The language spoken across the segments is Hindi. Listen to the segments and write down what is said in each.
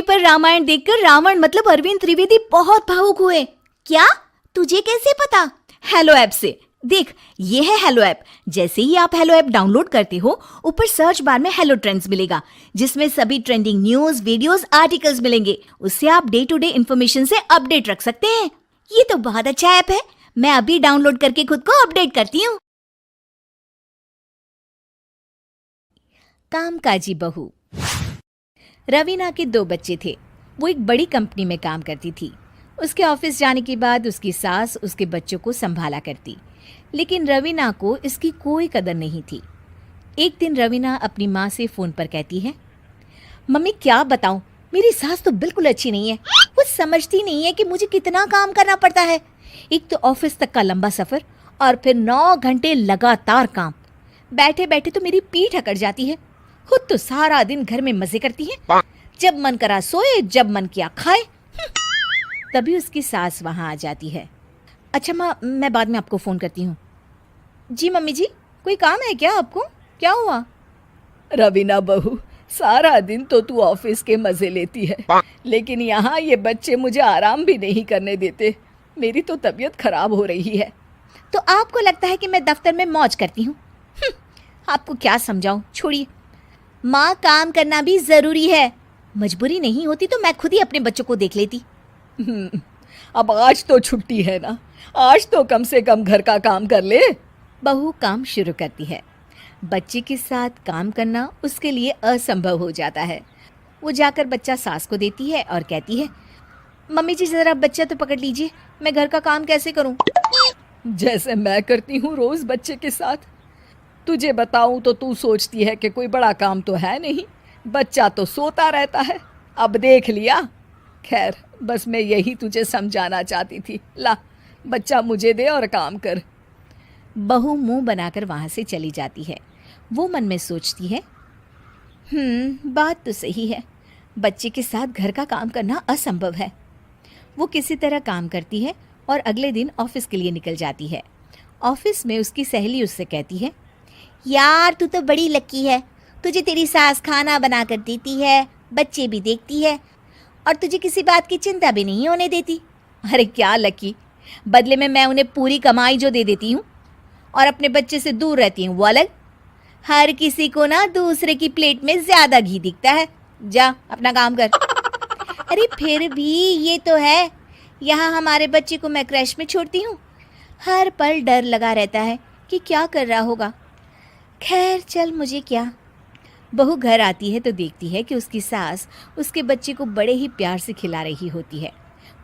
पर रामायण देखकर रावण मतलब अरविंद त्रिवेदी बहुत भावुक हुए। क्या? तुझे कैसे पता? हेलो ऐप से। देख, ये है हेलो ऐप। जैसे ही आप हेलो ऐप डाउनलोड करते हो, ऊपर सर्च बार में हेलो ट्रेंड्स मिलेगा, जिसमें सभी ट्रेंडिंग न्यूज, वीडियोस, आर्टिकल्स मिलेंगे। उससे आप डे टू डे इन्फॉर्मेशन से अपडेट रख सकते हैं। ये तो बहुत अच्छा ऐप है। मैं अभी डाउनलोड करके खुद को अपडेट करती हूँ। कामकाजी बहू। रवीना के 2 बच्चे थे। वो एक बड़ी कंपनी में काम करती थी। उसके ऑफिस जाने के बाद उसकी सास उसके बच्चों को संभाला करती, लेकिन रवीना को इसकी कोई कदर नहीं थी। एक दिन रवीना अपनी माँ से फ़ोन पर कहती है, मम्मी क्या बताऊं, मेरी सास तो बिल्कुल अच्छी नहीं है। वो समझती नहीं है कि मुझे कितना काम करना पड़ता है। एक तो ऑफिस तक का लंबा सफ़र और फिर 9 घंटे लगातार काम। बैठे बैठे तो मेरी पीठ अकड़ जाती है। खुद तो सारा दिन घर में मजे करती है, जब मन करा सोए, जब मन किया खाए। तभी उसकी सास वहाँ आ जाती है। अच्छा माँ, मैं बाद में आपको फ़ोन करती हूँ। जी मम्मी जी, कोई काम है क्या आपको? क्या हुआ? रवीना बहू, सारा दिन तो तू ऑफिस के मजे लेती है, लेकिन यहाँ ये बच्चे मुझे आराम भी नहीं करने देते। मेरी तो तबीयत खराब हो रही है। तो आपको लगता है कि मैं दफ्तर में मौज करती हूँ? आपको क्या समझाऊँ, छोड़िए। माँ, काम करना भी ज़रूरी है। मजबूरी नहीं होती तो मैं खुद ही अपने बच्चों को देख लेती। अब आज तो छुट्टी है ना, आज तो कम से कम घर का काम कर ले। बहू काम शुरू करती है। बच्चे के साथ काम करना उसके लिए असंभव हो जाता है। वो जाकर बच्चा सास को देती है और कहती है, मम्मी जी ज़रा बच्चा तो पकड़ लीजिए, मैं घर का काम कैसे करूं? जैसे मैं करती हूँ रोज बच्चे के साथ। तुझे बताऊं तो तू सोचती है कि कोई बड़ा काम तो है नहीं, बच्चा तो सोता रहता है। अब देख लिया। खैर, बस मैं यही तुझे समझाना चाहती थी। ला, बच्चा मुझे दे और काम कर। बहू मुंह बनाकर वहाँ से चली जाती है। वो मन में सोचती है, बात तो सही है, बच्चे के साथ घर का काम करना असंभव है। वो किसी तरह काम करती है और अगले दिन ऑफिस के लिए निकल जाती है। ऑफिस में उसकी सहेली उससे कहती है, यार तू तो बड़ी लकी है, तुझे तेरी सास खाना बना कर देती है, बच्चे भी देखती है और तुझे किसी बात की चिंता भी नहीं होने देती। अरे क्या लकी, बदले में मैं उन्हें पूरी कमाई जो दे देती हूँ और अपने बच्चे से दूर रहती हूँ वो अलग। हर किसी को ना दूसरे की प्लेट में ज़्यादा घी दिखता है। जा अपना काम कर। अरे फिर भी ये तो है, यहाँ हमारे बच्चे को मैं क्रैश में छोड़ती हूँ, हर पल डर लगा रहता है कि क्या कर रहा होगा। खैर चल, मुझे क्या। बहू घर आती है तो देखती है कि उसकी सास उसके बच्चे को बड़े ही प्यार से खिला रही होती है।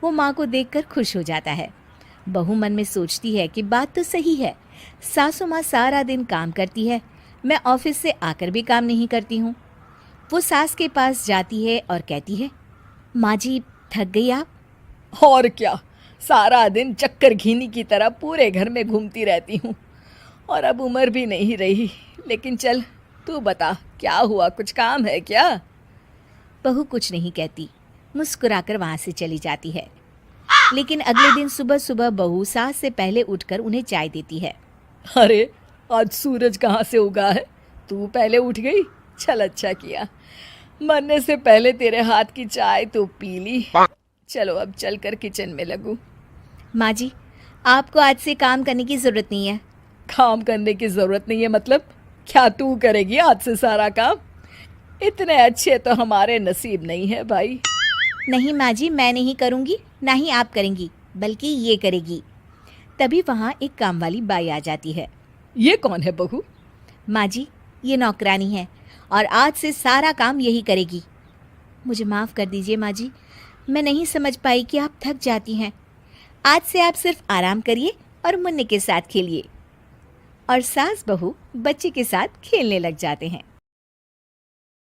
वो माँ को देखकर खुश हो जाता है। बहू मन में सोचती है कि बात तो सही है, सासू माँ सारा दिन काम करती है, मैं ऑफिस से आकर भी काम नहीं करती हूँ। वो सास के पास जाती है और कहती है, माँ जी थक गई आप? और क्या, सारा दिन चक्कर घीनी की तरह पूरे घर में घूमती रहती हूँ और अब उम्र भी नहीं रही। लेकिन चल, तू बता क्या हुआ, कुछ काम है क्या? बहू कुछ नहीं कहती, मुस्कुराकर वहाँ से चली जाती है। लेकिन अगले दिन सुबह सुबह बहू सास से पहले उठकर उन्हें चाय देती है। अरे, आज सूरज कहाँ से उगा है? तू पहले उठ गई? चल, अच्छा किया, मरने से पहले तेरे हाथ की चाय तो पी ली। चलो अब चलकर किचन में लगूं। माँ जी, आपको आज से काम करने की ज़रूरत नहीं है। काम करने की ज़रूरत नहीं है मतलब? क्या तू करेगी आज से सारा काम? इतने अच्छे तो हमारे नसीब नहीं है भाई। नहीं माँ जी, मैं नहीं करूँगी, ना ही आप करेंगी, बल्कि ये करेगी। तभी वहाँ एक काम वाली बाई आ जाती है। ये कौन है बहू? माँ जी, ये नौकरानी है और आज से सारा काम यही करेगी। मुझे माफ़ कर दीजिए माँ जी, मैं नहीं समझ पाई कि आप थक जाती हैं। आज से आप सिर्फ आराम करिए और मुन्ने के साथ खेलिए। और सास बहू बच्चे के साथ खेलने लग जाते हैं।